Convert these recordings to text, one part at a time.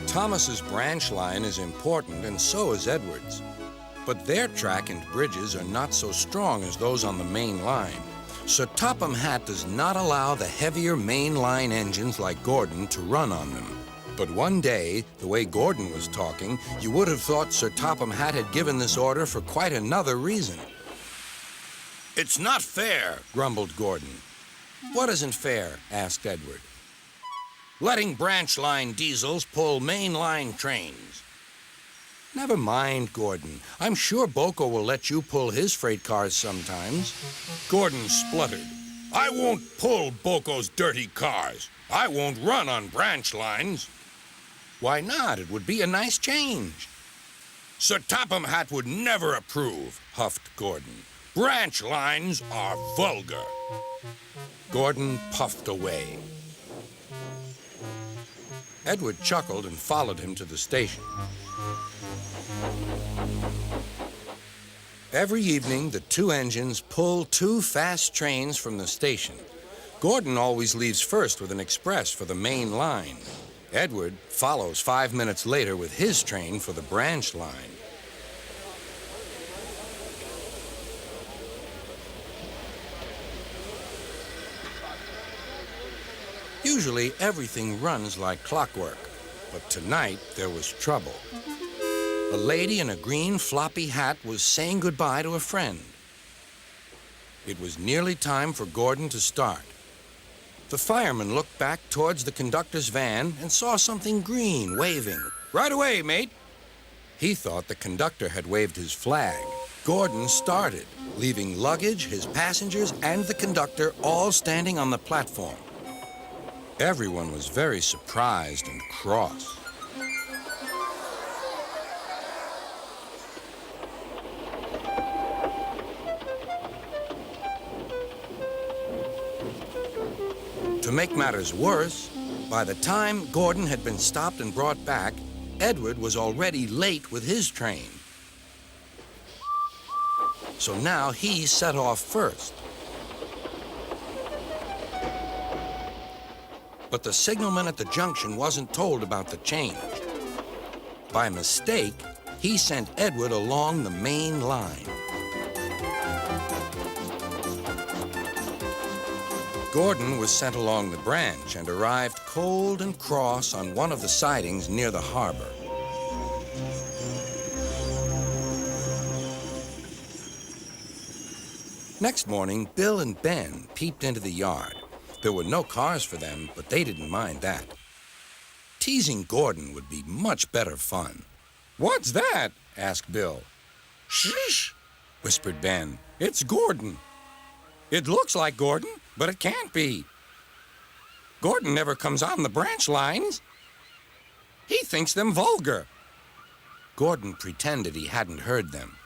Thomas's branch line is important, and so is Edward's. But their track and bridges are not so strong as those on the main line. So Topham Hatt does not allow the heavier main line engines like Gordon to run on them. But one day, the way Gordon was talking, you would have thought Sir Topham Hatt had given this order for quite another reason. "It's not fair," grumbled Gordon. "What isn't fair?" asked Edward. "Letting branch line diesels pull main line trains." "Never mind, Gordon. I'm sure Boko will let you pull his freight cars sometimes." Gordon spluttered. "I won't pull Boko's dirty cars. I won't run on branch lines." "Why not? It would be a nice change." "Sir Topham Hatt would never approve," huffed Gordon. "Branch lines are vulgar." Gordon puffed away. Edward chuckled and followed him to the station. Every evening, the two engines pull two fast trains from the station. Gordon always leaves first with an express for the main line. Edward follows 5 minutes later with his train for the branch line. Usually, everything runs like clockwork, but tonight there was trouble. A lady in a green floppy hat was saying goodbye to a friend. It was nearly time for Gordon to start. The fireman looked back towards the conductor's van and saw something green waving. "Right away, mate." He thought the conductor had waved his flag. Gordon started, leaving luggage, his passengers, and the conductor all standing on the platform. Everyone was very surprised and cross. To make matters worse, by the time Gordon had been stopped and brought back, Edward was already late with his train. So now he set off first. But the signalman at the junction wasn't told about the change. By mistake, he sent Edward along the main line. Gordon was sent along the branch and arrived cold and cross on one of the sidings near the harbor. Next morning, Bill and Ben peeped into the yard. There were no cars for them, but they didn't mind that. Teasing Gordon would be much better fun. "What's that?" asked Bill. "Shh," whispered Ben. "It's Gordon." "It looks like Gordon, but it can't be. Gordon never comes on the branch lines. He thinks them vulgar." Gordon pretended he hadn't heard them.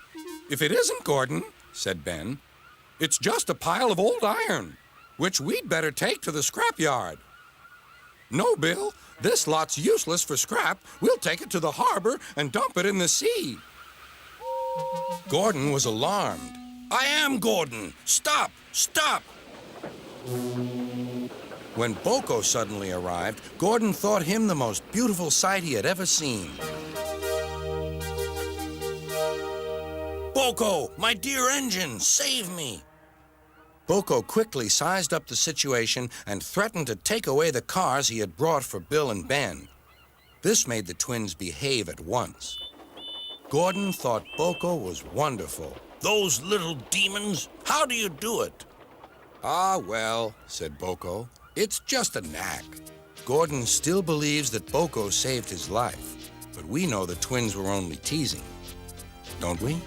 "If it isn't Gordon," said Ben, "it's just a pile of old iron, which we'd better take to the scrapyard." "No, Bill, this lot's useless for scrap. We'll take it to the harbor and dump it in the sea." Gordon was alarmed. "I am Gordon. Stop! Stop!" When Boko suddenly arrived, Gordon thought him the most beautiful sight he had ever seen. "Boko, my dear engine, save me!" Boko quickly sized up the situation and threatened to take away the cars he had brought for Bill and Ben. This made the twins behave at once. Gordon thought Boko was wonderful. "Those little demons, how do you do it?" "Ah, well," said Boko, "it's just a knack." Gordon still believes that Boko saved his life, but we know the twins were only teasing, don't we?